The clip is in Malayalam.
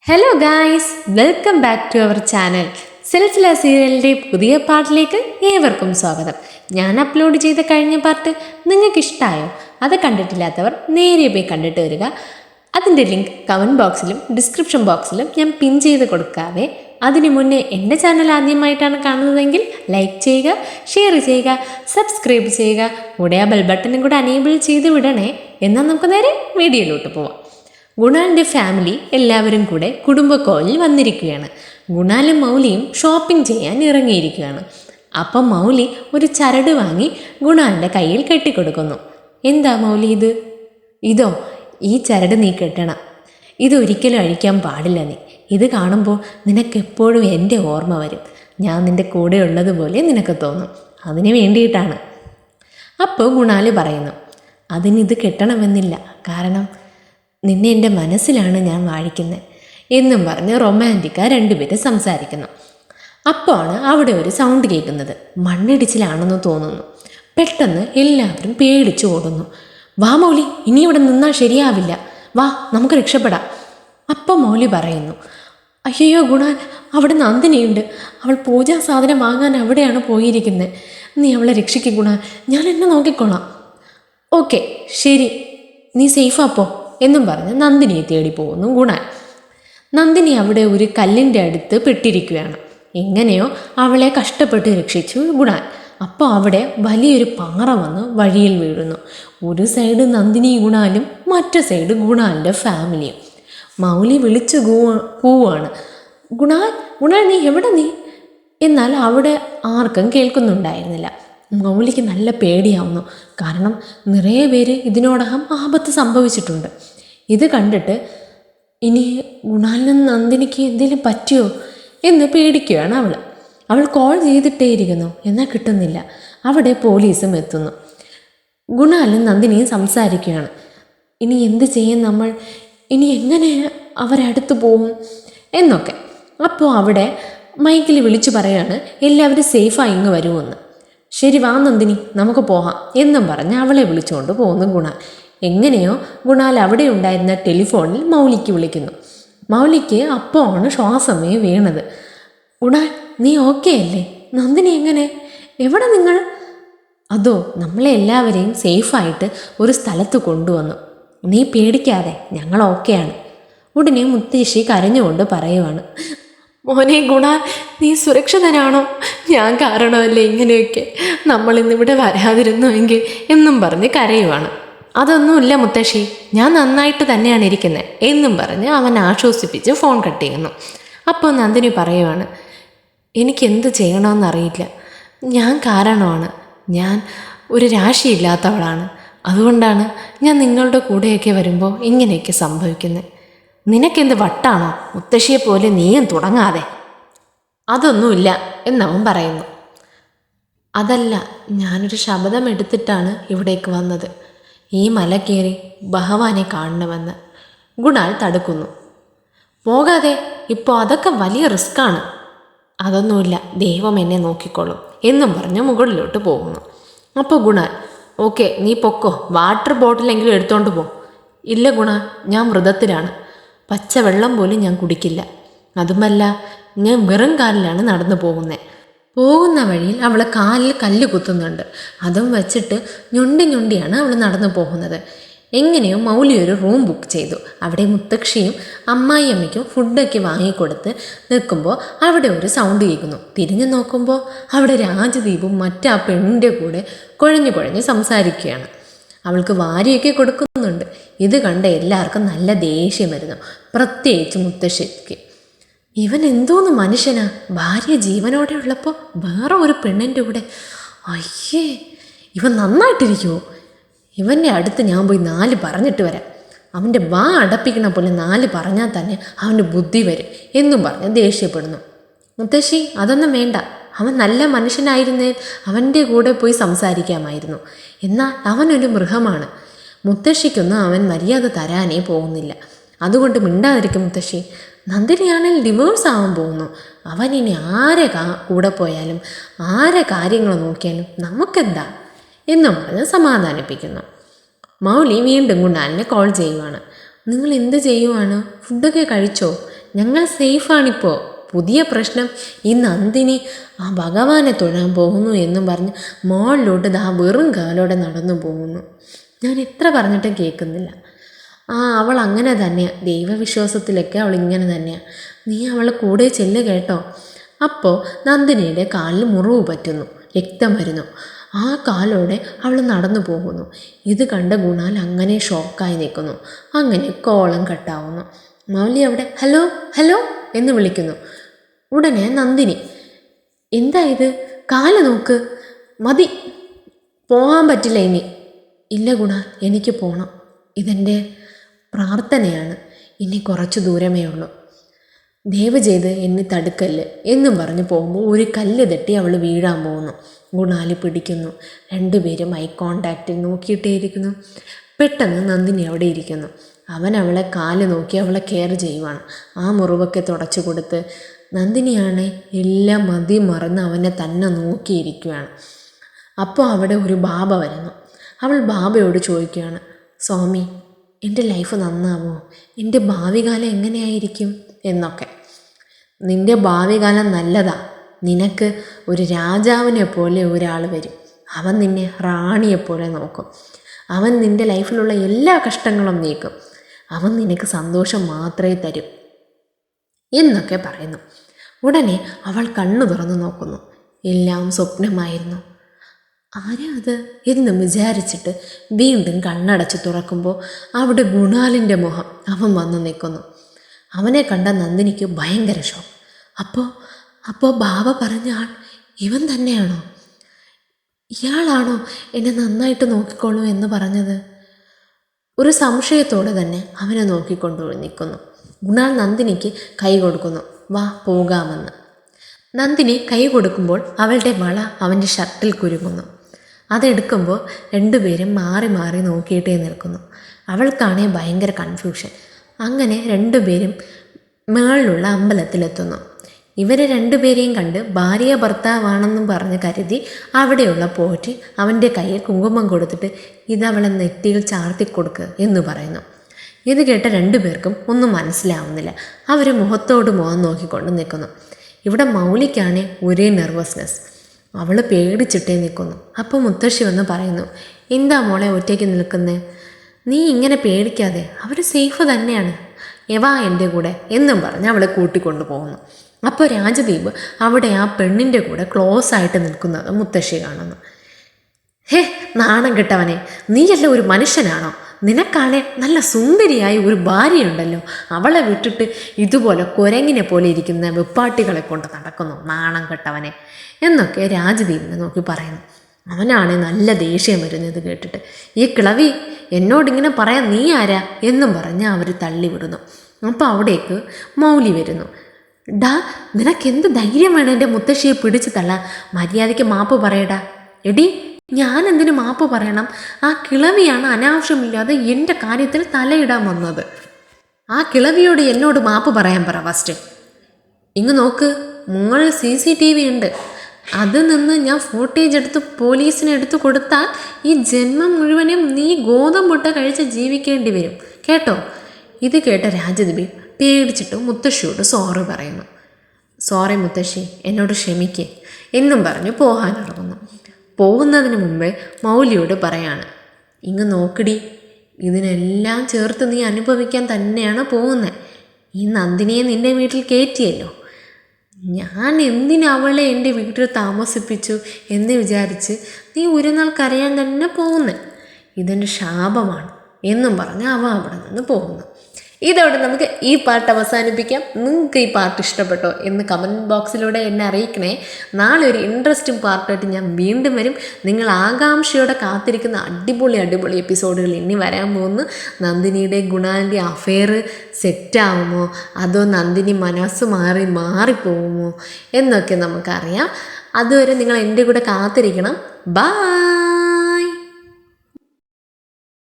Hello guys, welcome back to our channel. Silsila സീരിയലിൻ്റെ പുതിയ പാർട്ടിലേക്ക് ഏവർക്കും സ്വാഗതം. ഞാൻ അപ്ലോഡ് ചെയ്ത കഴിഞ്ഞ പാർട്ട് നിങ്ങൾക്ക് ഇഷ്ടമായോ? അത് കണ്ടിട്ടില്ലാത്തവർ നേരെ പോയി കണ്ടിട്ട് വരിക. അതിൻ്റെ ലിങ്ക് കമൻറ്റ് ബോക്സിലും ഡിസ്ക്രിപ്ഷൻ ബോക്സിലും ഞാൻ പിൻ ചെയ്ത് കൊടുക്കാവേ. അതിനു മുന്നേ എൻ്റെ ചാനൽ ആദ്യമായിട്ടാണ് കാണുന്നതെങ്കിൽ ലൈക്ക് ചെയ്യുക, ഷെയർ ചെയ്യുക, സബ്സ്ക്രൈബ് ചെയ്യുക. കൂടെ ആ ബെൽ ബട്ടണും കൂടെ അനേബിൾ ചെയ്ത് വിടണേ. എന്നാൽ നമുക്ക് നേരെ വീഡിയോയിലോട്ട് പോവാം. ഗുണാലിൻ്റെ ഫാമിലി എല്ലാവരും കൂടെ കുടുംബ കോളിൽ വന്നിരിക്കുകയാണ്. ഗുണാലും മൗലിയും ഷോപ്പിംഗ് ചെയ്യാൻ ഇറങ്ങിയിരിക്കുകയാണ്. അപ്പം മൗലി ഒരു ചരട് വാങ്ങി ഗുണാലിൻ്റെ കയ്യിൽ കെട്ടിക്കൊടുക്കുന്നു. എന്താ മൗലി ഇത്? ഇതോ, ഈ ചരട് നീ കെട്ടണം. ഇതൊരിക്കലും അഴിക്കാൻ പാടില്ല. ഇത് കാണുമ്പോൾ നിനക്കെപ്പോഴും എൻ്റെ ഓർമ്മ വരും. ഞാൻ നിൻ്റെ കൂടെ ഉള്ളതുപോലെ നിനക്ക് തോന്നും. അതിന് വേണ്ടിയിട്ടാണ്. അപ്പോൾ ഗുണാല് പറയുന്നു, അതിനിത് കെട്ടണമെന്നില്ല, കാരണം നിന്നെ എൻ്റെ മനസ്സിലാണ് ഞാൻ വാഴിക്കുന്നത് എന്നും പറഞ്ഞ് റൊമാൻറ്റിക്കാ രണ്ടുപേരും സംസാരിക്കുന്നു. അപ്പോഴാണ് അവിടെ ഒരു സൗണ്ട് കേൾക്കുന്നത്. മണ്ണിടിച്ചിലാണെന്ന് തോന്നുന്നു. പെട്ടെന്ന് എല്ലാവരും പേടിച്ചു ഓടുന്നു. വാ മൗലി, ഇനി ഇവിടെ നിന്നാൽ ശരിയാവില്ല, വാ നമുക്ക് രക്ഷപ്പെടാം. അപ്പം മൗലി പറയുന്നു, അയ്യോ ഗുണാൽ, അവിടെ നന്ദിനിയുണ്ട്. അവൾ പൂജാ സാധനം വാങ്ങാൻ അവിടെയാണ് പോയിരിക്കുന്നത്. നീ അവളെ രക്ഷിക്കും ഗുണാൽ, ഞാൻ എന്നെ നോക്കിക്കോളാം. ഓക്കെ ശരി, നീ സേഫാപ്പോ എന്നും പറഞ്ഞ് നന്ദിനിയെ തേടി പോകുന്നു ഗുണാൽ. നന്ദിനി അവിടെ ഒരു കല്ലിൻ്റെ അടുത്ത് പെട്ടിരിക്കുകയാണ്. എങ്ങനെയോ അവളെ കഷ്ടപ്പെട്ട് രക്ഷിച്ചു ഗുണാൽ. അപ്പോൾ അവിടെ വലിയൊരു പാറ വന്ന് വഴിയിൽ വീഴുന്നു. ഒരു സൈഡ് നന്ദിനി ഗുണാലും മറ്റു സൈഡ് ഗുണാലിൻ്റെ ഫാമിലിയും. മൗലി വിളിച്ച് കൂവാണ്, ഗുണാൽ ഗുണാൽ നീ എവിടെ നീ? എന്നാൽ അവിടെ ആർക്കും കേൾക്കുന്നുണ്ടായിരുന്നില്ല. മൗലിക്ക് നല്ല പേടിയാവുന്നു. കാരണം നിറയെ പേര് ഇതിനോടകം ആപത്ത് സംഭവിച്ചിട്ടുണ്ട്. ഇത് കണ്ടിട്ട് ഇനി ഗുണാലിനും നന്ദിനിക്ക് എന്തെങ്കിലും പറ്റിയോ എന്ന് പേടിക്കുകയാണ് അവൾ. അവൾ കോൾ ചെയ്തിട്ടേയിരിക്കുന്നു, എന്നാൽ കിട്ടുന്നില്ല. അവിടെ പോലീസും എത്തുന്നു. ഗുണാലും നന്ദിനിയും സംസാരിക്കുകയാണ്. ഇനി എന്ത് ചെയ്യും നമ്മൾ? ഇനി എങ്ങനെ അവരടുത്ത് പോകും എന്നൊക്കെ. അപ്പോൾ അവിടെ മൈക്കിൽ വിളിച്ചു പറയാണ്, എല്ലാവരും സേഫായി ഇങ്ങ് വരുമെന്ന്. ശരി വാ നന്ദിനി, നമുക്ക് പോകാം എന്നും പറഞ്ഞ് അവളെ വിളിച്ചുകൊണ്ട് പോകുന്നു ഗുണാൽ. എങ്ങനെയോ ഗുണാൽ അവിടെ ഉണ്ടായിരുന്ന ടെലിഫോണിൽ മൗലിക്ക് വിളിക്കുന്നു. മൗലിക്ക് അപ്പോഴാണ് ശ്വാസമേ വീണത്. ഗുണാൽ നീ ഓക്കെ അല്ലേ? നന്ദിനി എങ്ങനെ? എവിടെ നിങ്ങൾ? അതോ, നമ്മളെ എല്ലാവരെയും സേഫായിട്ട് ഒരു സ്ഥലത്ത് കൊണ്ടുവന്നു. നീ പേടിക്കാതെ, ഞങ്ങൾ ഓക്കെയാണ്. ഉടനെ മുത്തശ്ശി കരഞ്ഞുകൊണ്ട് പറയുവാണ്, മോനെ ഗുണാൽ, നീ സുരക്ഷിതനാണോ? ഞാൻ കാരണമല്ലേ ഇങ്ങനെയൊക്കെ, നമ്മളിന്നിവിടെ വരാതിരുന്നുവെങ്കിൽ എന്നും പറഞ്ഞ് കരയുവാണ്. അതൊന്നുമില്ല മുത്തശ്ശി, ഞാൻ നന്നായിട്ട് തന്നെയാണ് ഇരിക്കുന്നത് എന്നും പറഞ്ഞ് അവൻ ആശ്വസിപ്പിച്ച് ഫോൺ കട്ട് ചെയ്യുന്നു. അപ്പോൾ നന്ദിനി പറയുവാണ്, എനിക്കെന്ത് ചെയ്യണമെന്നറിയില്ല. ഞാൻ കാരണമാണ്. ഞാൻ ഒരു രാശിയില്ലാത്തവളാണ്. അതുകൊണ്ടാണ് ഞാൻ നിങ്ങളുടെ കൂടെയൊക്കെ വരുമ്പോൾ ഇങ്ങനെയൊക്കെ സംഭവിക്കുന്നത്. നിനക്കെന്ത് വട്ടാണോ? മുത്തശ്ശിയെപ്പോലെ നീയും തുടങ്ങാതെ. അതൊന്നുമില്ല എന്നവൻ പറയുന്നു. അതല്ല, ഞാനൊരു ശപഥം എടുത്തിട്ടാണ് ഇവിടേക്ക് വന്നത്. ഈ മല കയറി ഭഗവാനെ കാണണമെന്ന്. ഗുണാൽ തടുക്കുന്നു. പോകാതെ, ഇപ്പോൾ അതൊക്കെ വലിയ റിസ്ക്കാണ്. അതൊന്നുമില്ല, ദൈവം എന്നെ നോക്കിക്കോളും എന്നും പറഞ്ഞ് മുകളിലോട്ട് പോകുന്നു. അപ്പോൾ ഗുണാൽ, ഓക്കെ നീ പൊക്കോ, വാട്ടർ ബോട്ടിലെങ്കിലും എടുത്തോണ്ട് പോ. ഇല്ല ഗുണാൽ, ഞാൻ വ്രതത്തിലാണ്. പച്ചവെള്ളം പോലും ഞാൻ കുടിക്കില്ല. അതുമല്ല, ഞാൻ വെറും കാലിലാണ് നടന്നു പോകുന്നത്. പോകുന്ന വഴിയിൽ അവൾ കാലിൽ കല്ല് കുത്തുന്നുണ്ട്. അതും വെച്ചിട്ട് ഞൊണ്ടിയാണ് അവൾ നടന്നു പോകുന്നത്. എങ്ങനെയോ മൗലി ഒരു റൂം ബുക്ക് ചെയ്തു. അവിടെ മുത്തശ്ശിയും അമ്മായിയമ്മയ്ക്കും ഫുഡൊക്കെ വാങ്ങിക്കൊടുത്ത് നിൽക്കുമ്പോൾ അവിടെ ഒരു സൗണ്ട് കേൾക്കുന്നു. തിരിഞ്ഞു നോക്കുമ്പോൾ അവിടെ രാജദീപും മറ്റാ പെണ്ണിൻ്റെ കൂടെ കുഴഞ്ഞു സംസാരിക്കുകയാണ്. അവൾക്ക് വാരിയൊക്കെ കൊടുക്കുന്നുണ്ട്. ഇത് കണ്ട് എല്ലാവർക്കും നല്ല ദേഷ്യം വരുന്നു, പ്രത്യേകിച്ച് മുത്തശ്ശിക്ക്. ഇവൻ എന്തോന്ന് മനുഷ്യനാ, ഭാര്യ ജീവനോടെ ഉള്ളപ്പോൾ വേറെ ഒരു പെണ്ണിൻ്റെ കൂടെ. അയ്യേ, ഇവൻ നന്നായിട്ടിരിക്കുമോ? ഇവൻ്റെ അടുത്ത് ഞാൻ പോയി 4 പറഞ്ഞിട്ട് വരാം. അവൻ്റെ വാ അടപ്പിക്കണ പോലെ 4 പറഞ്ഞാൽ തന്നെ അവൻ്റെ ബുദ്ധി വരും എന്നും പറഞ്ഞ് ദേഷ്യപ്പെടുന്നു. മുത്തശ്ശി, അതൊന്നും വേണ്ട. അവൻ നല്ല മനുഷ്യനായിരുന്നേ അവൻ്റെ കൂടെ പോയി സംസാരിക്കാമായിരുന്നു. എന്നാൽ അവനൊരു മൃഗമാണ്. മുത്തശ്ശിക്കൊന്നും അവൻ മര്യാദ തരാനേ പോകുന്നില്ല. അതുകൊണ്ട് മിണ്ടാതിരിക്കും മുത്തശ്ശി. നന്ദിനിയാണെങ്കിൽ ഡിവോഴ്സ് ആവാൻ പോകുന്നു. അവൻ ഇനി ആരെ കൂടെ പോയാലും ആരെ കാര്യങ്ങൾ നോക്കിയാലും നമുക്കെന്താ എന്നും പറഞ്ഞ് സമാധാനിപ്പിക്കുന്നു. മൗലി വീണ്ടും ഗുണാലിനെ കോൾ ചെയ്യുവാണ്. നിങ്ങൾ എന്ത് ചെയ്യുവാണ്? ഫുഡൊക്കെ കഴിച്ചോ? ഞങ്ങൾ സേഫാണിപ്പോൾ. പുതിയ പ്രശ്നം ഈ നന്ദിനി ആ ഭഗവാനെ തൊഴാൻ പോകുന്നു എന്നും പറഞ്ഞ് മോളിലോട്ട് ദാ വെറും കാലോടെ നടന്നു പോകുന്നു. ഞാൻ എത്ര പറഞ്ഞിട്ടും കേൾക്കുന്നില്ല. അവൾ അങ്ങനെ തന്നെയാണ്, ദൈവവിശ്വാസത്തിലൊക്കെ അവൾ ഇങ്ങനെ തന്നെയാണ്. നീ അവളെ കൂടെ ചെല്ല് കേട്ടോ. അപ്പോൾ നന്ദിനിയുടെ കാലിൽ മുറിവ് പറ്റുന്നു, രക്തം വരുന്നു. ആ കാലോടെ അവൾ നടന്നു പോകുന്നു. ഇത് കണ്ട ഗുണാൽ അങ്ങനെ ഷോക്കായി നിൽക്കുന്നു. അങ്ങനെ കോളം കട്ടാവുന്നു. മൗലി അവിടെ ഹലോ ഹലോ എന്ന് വിളിക്കുന്നു. ഉടനെ നന്ദിനി, എന്താ ഇത്, കാല് നോക്ക്, മതി, പോകാൻ പറ്റില്ല ഇനി. ഇല്ല ഗുണ, എനിക്ക് പോകണം, ഇതെൻ്റെ പ്രാർത്ഥനയാണ്, ഇനി കുറച്ച് ദൂരമേ ഉള്ളൂ, ദയവ് ചെയ്ത് എന്നെ തടുക്കല്ല് എന്നും പറഞ്ഞ് പോകുമ്പോൾ ഒരു കല്ല് തട്ടി അവൾ വീഴാൻ പോകുന്നു. ഗുണാലി പിടിക്കുന്നു. രണ്ടുപേരും ഐ കോണ്ടാക്റ്റിൽ നോക്കിയിട്ടേ ഇരിക്കുന്നു. പെട്ടെന്ന് നന്ദിനി അവിടെ ഇരിക്കുന്നു. അവൻ അവളെ കാല് നോക്കി അവളെ കെയർ ചെയ്യുവാണ്. ആ മുറിവൊക്കെ തുടച്ചു കൊടുത്ത് നന്ദിനിയാണെ എല്ലാം മതി മറന്ന് അവനെ തന്നെ നോക്കിയിരിക്കുകയാണ്. അപ്പോൾ അവിടെ ഒരു ബാബ വരുന്നു. അവൾ ബാബയോട് ചോദിക്കുകയാണ്, സ്വാമി, എൻ്റെ ലൈഫ് നന്നാവോ, എൻ്റെ ഭാവി കാലം എങ്ങനെയായിരിക്കും എന്നൊക്കെ. നിൻ്റെ ഭാവി കാലം നല്ലതാ. നിനക്ക് ഒരു രാജാവിനെ പോലെ ഒരാൾ വരും. അവൻ നിന്നെ റാണിയെപ്പോലെ നോക്കും. അവൻ നിൻ്റെ ലൈഫിലുള്ള എല്ലാ കഷ്ടങ്ങളും നീക്കും. അവൻ നിനക്ക് സന്തോഷം മാത്രമേ തരൂ എന്നൊക്കെ പറയുന്നു. ഉടനെ അവൾ കണ്ണു തുറന്നു നോക്കുന്നു. എല്ലാം സ്വപ്നമായിരുന്നു. ആരാ അത് എന്ന് വിചാരിച്ചിട്ട് വീണ്ടും കണ്ണടച്ച് തുറക്കുമ്പോൾ അവിടെ ഗുണാലിൻ്റെ മുഖം അവൻ വന്നു നിൽക്കുന്നു. അവനെ കണ്ട നന്ദിനിക്ക് ഭയങ്കര ഷോക്ക്. അപ്പോൾ ബാബ പറഞ്ഞ ആൾ ഇവൻ തന്നെയാണോ? ഇയാളാണോ എന്നെ നന്നായിട്ട് നോക്കിക്കോളൂ എന്ന് പറഞ്ഞത്? ഒരു സംശയത്തോടെ തന്നെ അവനെ നോക്കിക്കൊണ്ടു നിൽക്കുന്നു. ഗുണാൽ നന്ദിനിക്ക് കൈ കൊടുക്കുന്നു, വാ പോകാമെന്ന്. നന്ദിനി കൈ കൊടുക്കുമ്പോൾ അവളുടെ വള അവൻ്റെ ഷർട്ടിൽ കുരുങ്ങുന്നു. അതെടുക്കുമ്പോൾ രണ്ടുപേരും മാറി മാറി നോക്കിയിട്ടേ നിൽക്കുന്നു. അവൾക്കാണേ ഭയങ്കര കൺഫ്യൂഷൻ. അങ്ങനെ രണ്ടുപേരും മേളിലുള്ള അമ്പലത്തിലെത്തുന്നു. ഇവരെ രണ്ടുപേരെയും കണ്ട് ഭാര്യ ഭർത്താവാണെന്നും പറഞ്ഞ് കരുതി അവിടെയുള്ള പോറ്റി അവൻ്റെ കയ്യിൽ കുങ്കുമം കൊടുത്തിട്ട് ഇതവളെ നെറ്റിയിൽ ചാർത്തിക്കൊടുക്കുക എന്ന് പറയുന്നു. ഇത് കേട്ട രണ്ടുപേർക്കും ഒന്നും മനസ്സിലാവുന്നില്ല. അവർ മുഖത്തോട് മുഖം നോക്കിക്കൊണ്ട് നിൽക്കുന്നു. ഇവിടെ മൗലിക്കാണേ ഒരേ നെർവസ്നെസ്. അവൾ പേടിച്ചിട്ടേ നിൽക്കുന്നു. അപ്പോൾ മുത്തശ്ശി വന്ന് പറയുന്നു, എന്താ മോളെ ഒറ്റയ്ക്ക് നിൽക്കുന്നേ? നീ ഇങ്ങനെ പേടിക്കാതെ, അവർ സേഫ് തന്നെയാണ്, എവാ എൻ്റെ കൂടെ എന്നും പറഞ്ഞ് അവളെ കൂട്ടിക്കൊണ്ടു പോകുന്നു. അപ്പോൾ രാജദീപ് അവിടെ ആ പെണ്ണിൻ്റെ കൂടെ ക്ലോസ് ആയിട്ട് നിൽക്കുന്നത് മുത്തശ്ശി കാണുന്നു. ഹേ നാണം കെട്ടവനെ, നീയല്ല ഒരു മനുഷ്യനാണോ? നിനക്കാണെ നല്ല സുന്ദരിയായ ഒരു ഭാര്യയുണ്ടല്ലോ, അവളെ വിട്ടിട്ട് ഇതുപോലെ കുരങ്ങിനെ പോലെ ഇരിക്കുന്ന വെപ്പാട്ടികളെ കൊണ്ട് നടക്കുന്നു, നാണം കെട്ടവനെ എന്നൊക്കെ രാജദീപിനെ നോക്കി പറയുന്നു. അവനാണെ നല്ല ദേഷ്യം വരുന്നത് കേട്ടിട്ട്, ഈ കിളവി എന്നോടിങ്ങനെ പറയാൻ നീ ആരാ എന്നും പറഞ്ഞ് അവർ തള്ളിവിടുന്നു. അപ്പോൾ അവിടേക്ക് മൗലി വരുന്നു. ഡാ, നിനക്കെന്ത് ധൈര്യം വേണം എൻ്റെ മുത്തശ്ശിയെ പിടിച്ചു തള്ളാൻ? മര്യാദയ്ക്ക് മാപ്പ് പറയടാ. എടി, ഞാൻ എന്തിനു മാപ്പ് പറയണം? ആ കിളവിയാണ് അനാവശ്യമില്ലാതെ എൻ്റെ കാര്യത്തിൽ തലയിടാൻ വന്നത്. ആ കിളവിയോട് എന്നോട് മാപ്പ് പറയാൻ പറ ഫസ്റ്റ്. ഇങ്ങ് നോക്ക്, മുകളിൽ CCTV ഉണ്ട്. അത് നിന്ന് ഞാൻ ഫൂട്ടേജ് എടുത്ത് പോലീസിന് എടുത്തു കൊടുത്താൽ ഈ ജന്മം മുഴുവനും നീ ഗോതമ്പുട്ട കഴിച്ച് ജീവിക്കേണ്ടി വരും കേട്ടോ. ഇത് കേട്ട രാജദീപി പേടിച്ചിട്ട് മുത്തശ്ശിയോട് സോറി പറയുന്നു. സോറി മുത്തശ്ശി, എന്നോട് ക്ഷമിക്കേ എന്നും പറഞ്ഞ് പോകാനിറങ്ങുന്നു. പോകുന്നതിന് മുമ്പേ മൗലിയോട് പറയാണ്, ഇങ്ങ് നോക്കടി, ഇതിനെല്ലാം ചേർത്ത് നീ അനുഭവിക്കാൻ തന്നെയാണ് പോകുന്നത്. ഈ നന്ദിനിയെ നിൻ്റെ വീട്ടിൽ കയറ്റിയല്ലോ, ഞാൻ എന്തിനവളെ എൻ്റെ വീട്ടിൽ താമസിപ്പിച്ചു എന്ന് വിചാരിച്ച് നീ ഒരു നാൾ കരയാൻ തന്നെ പോകുന്നത്. ഇതെൻ്റെ ശാപമാണ് എന്നും പറഞ്ഞ് അവ അവിടെ നിന്ന് പോകുന്നു. ഇതോടെ നമുക്ക് ഈ പാർട്ട് അവസാനിപ്പിക്കാം. നിങ്ങൾക്ക് ഈ പാർട്ട് ഇഷ്ടപ്പെട്ടോ എന്ന് കമൻറ്റ് ബോക്സിലൂടെ എന്നെ അറിയിക്കണേ. നാളെ ഒരു ഇൻട്രസ്റ്റിംഗ് പാർട്ടായിട്ട് ഞാൻ വീണ്ടും വരും. നിങ്ങൾ ആകാംക്ഷയോടെ കാത്തിരിക്കുന്ന അടിപൊളി എപ്പിസോഡുകൾ ഇനി വരാൻ പോകുന്നു. നന്ദിനിയുടെ ഗുണാലിൻ്റെ അഫെയർ സെറ്റാവുമോ, അതോ നന്ദിനി മനസ്സ് മാറിപ്പോകുമോ എന്നൊക്കെ നമുക്കറിയാം. അതുവരെ നിങ്ങൾ എൻ്റെ കൂടെ കാത്തിരിക്കണം. ബൈ.